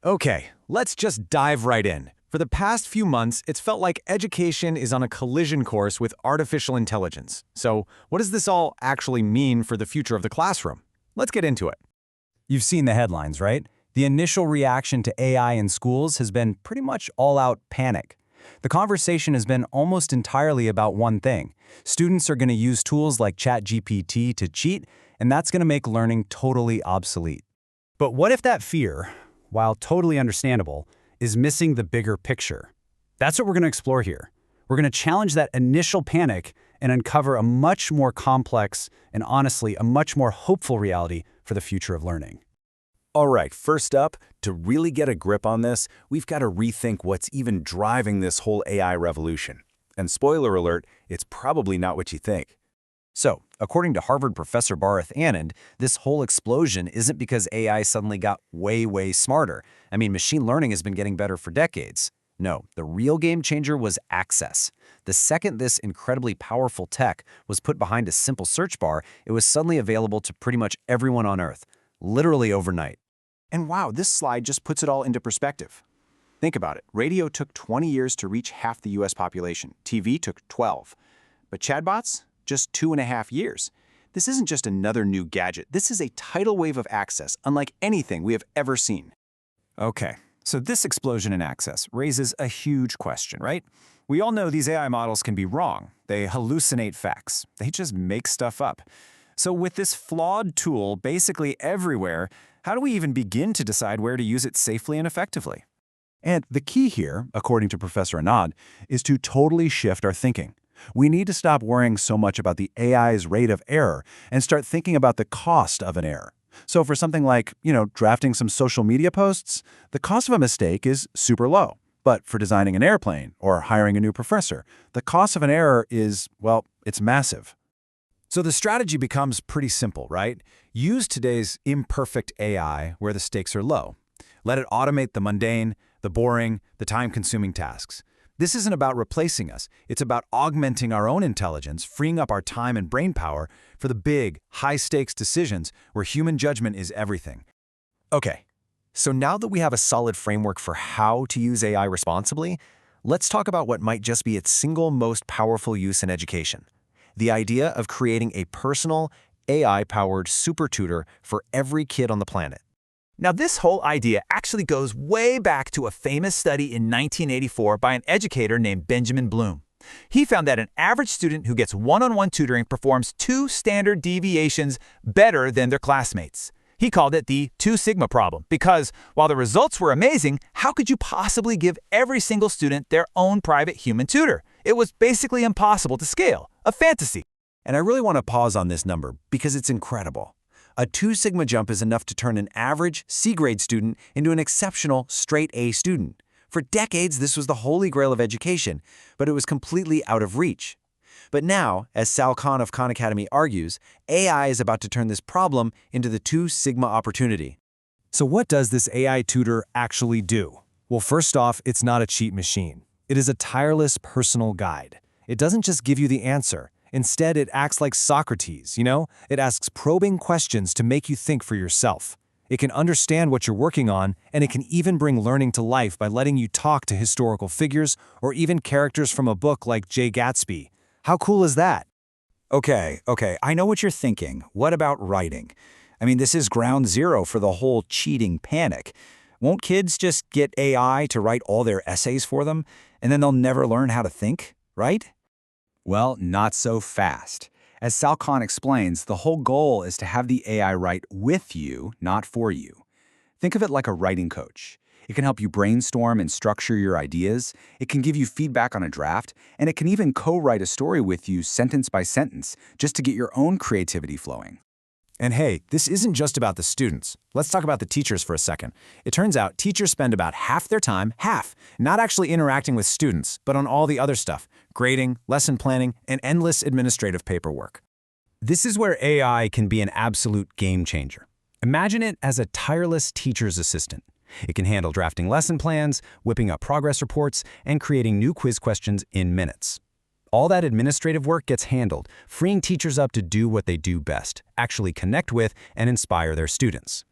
Okay, let's just dive right in. For the past few months, it's felt like education is on a collision course with artificial intelligence. So, what does this all actually mean for the future of the classroom? Let's get into it. You've seen the headlines, right? The initial reaction to AI in schools has been pretty much all-out panic. The conversation has been almost entirely about one thing. Students are going to use tools like ChatGPT to cheat, and that's going to make learning totally obsolete. But what if that fear, while totally understandable, is missing the bigger picture? That's what we're going to explore here. We're going to challenge that initial panic and uncover a much more complex and honestly a much more hopeful reality for the future of learning. All right, first up, to really get a grip on this, we've got to rethink what's even driving this whole AI revolution. And spoiler alert, it's probably not what you think. So, according to Harvard professor Bharat Anand, this whole explosion isn't because AI suddenly got way smarter. I mean, machine learning has been getting better for decades. No, the real game changer was access. The second this incredibly powerful tech was put behind a simple search bar, it was suddenly available to pretty much everyone on Earth, literally overnight. And wow, this slide just puts it all into perspective. Think about it. Radio took 20 years to reach half the US population. TV took 12. But chatbots? Just 2.5 years. This isn't just another new gadget. This is a tidal wave of access, unlike anything we have ever seen. Okay, so this explosion in access raises a huge question, right? We all know these AI models can be wrong. They hallucinate facts. They just make stuff up. So with this flawed tool basically everywhere, how do we even begin to decide where to use it safely and effectively? And the key here, according to Professor Anand, is to totally shift our thinking. We need to stop worrying so much about the AI's rate of error and start thinking about the cost of an error. So for something like, drafting some social media posts, the cost of a mistake is super low. But for designing an airplane or hiring a new professor, the cost of an error is, well, it's massive. So the strategy becomes pretty simple, right? Use today's imperfect AI where the stakes are low. Let it automate the mundane, the boring, the time-consuming tasks. This isn't about replacing us. It's about augmenting our own intelligence, freeing up our time and brain power for the big, high-stakes decisions where human judgment is everything. Okay, so now that we have a solid framework for how to use AI responsibly, let's talk about what might just be its single most powerful use in education. The idea of creating a personal, AI-powered super tutor for every kid on the planet. Now, this whole idea actually goes way back to a famous study in 1984 by an educator named Benjamin Bloom. He found that an average student who gets one-on-one tutoring performs 2 standard deviations better than their classmates. He called it the 2 sigma problem because, while the results were amazing, how could you possibly give every single student their own private human tutor? It was basically impossible to scale, a fantasy. And I really want to pause on this number because it's incredible. A 2 sigma jump is enough to turn an average C-grade student into an exceptional straight A student. For decades, this was the holy grail of education, but it was completely out of reach. But now, as Sal Khan of Khan Academy argues, AI is about to turn this problem into the 2 sigma opportunity. So what does this AI tutor actually do? Well, first off, it's not a cheat machine. It is a tireless personal guide. It doesn't just give you the answer. Instead, it acts like Socrates, It asks probing questions to make you think for yourself. It can understand what you're working on, and it can even bring learning to life by letting you talk to historical figures or even characters from a book like Jay Gatsby. How cool is that? Okay, I know what you're thinking. What about writing? I mean, this is ground zero for the whole cheating panic. Won't kids just get AI to write all their essays for them, and then they'll never learn how to think, right? Well, not so fast. As Sal Khan explains, the whole goal is to have the AI write with you, not for you. Think of it like a writing coach. It can help you brainstorm and structure your ideas, it can give you feedback on a draft, and it can even co-write a story with you sentence by sentence, just to get your own creativity flowing. And hey, this isn't just about the students. Let's talk about the teachers for a second. It turns out teachers spend about half their time, not actually interacting with students, but on all the other stuff, grading, lesson planning, and endless administrative paperwork. This is where AI can be an absolute game changer. Imagine it as a tireless teacher's assistant. It can handle drafting lesson plans, whipping up progress reports, and creating new quiz questions in minutes. All that administrative work gets handled, freeing teachers up to do what they do best, actually connect with and inspire their students.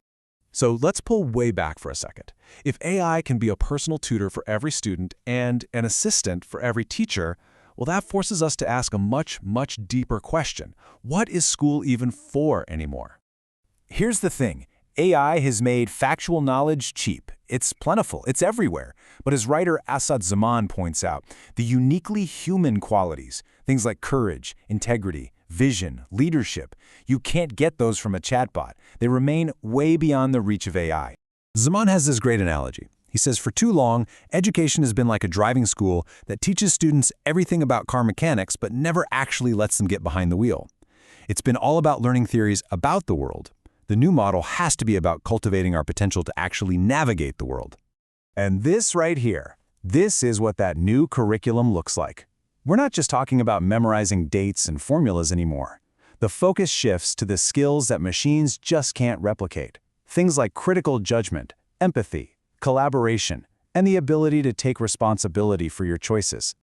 So let's pull way back for a second. If AI can be a personal tutor for every student and an assistant for every teacher, well, that forces us to ask a much, much deeper question. What is school even for anymore? Here's the thing. AI has made factual knowledge cheap. It's plentiful. It's everywhere. But as writer Asad Zaman points out, the uniquely human qualities, things like courage, integrity, vision, leadership, you can't get those from a chatbot. They remain way beyond the reach of AI. Zaman has this great analogy. He says, for too long, education has been like a driving school that teaches students everything about car mechanics but never actually lets them get behind the wheel. It's been all about learning theories about the world. The new model has to be about cultivating our potential to actually navigate the world. And this right here, this is what that new curriculum looks like. We're not just talking about memorizing dates and formulas anymore. The focus shifts to the skills that machines just can't replicate. Things like critical judgment, empathy, collaboration, and the ability to take responsibility for your choices.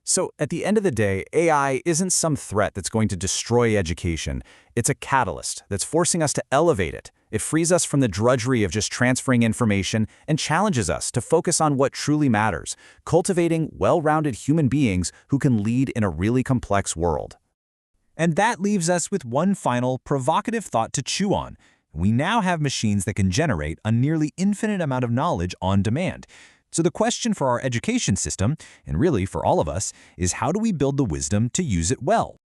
So at the end of the day, AI isn't some threat that's going to destroy education. It's a catalyst that's forcing us to elevate it. It frees us from the drudgery of just transferring information and challenges us to focus on what truly matters, cultivating well-rounded human beings who can lead in a really complex world. And that leaves us with one final provocative thought to chew on. We now have machines that can generate a nearly infinite amount of knowledge on demand. So the question for our education system, and really for all of us, is how do we build the wisdom to use it well?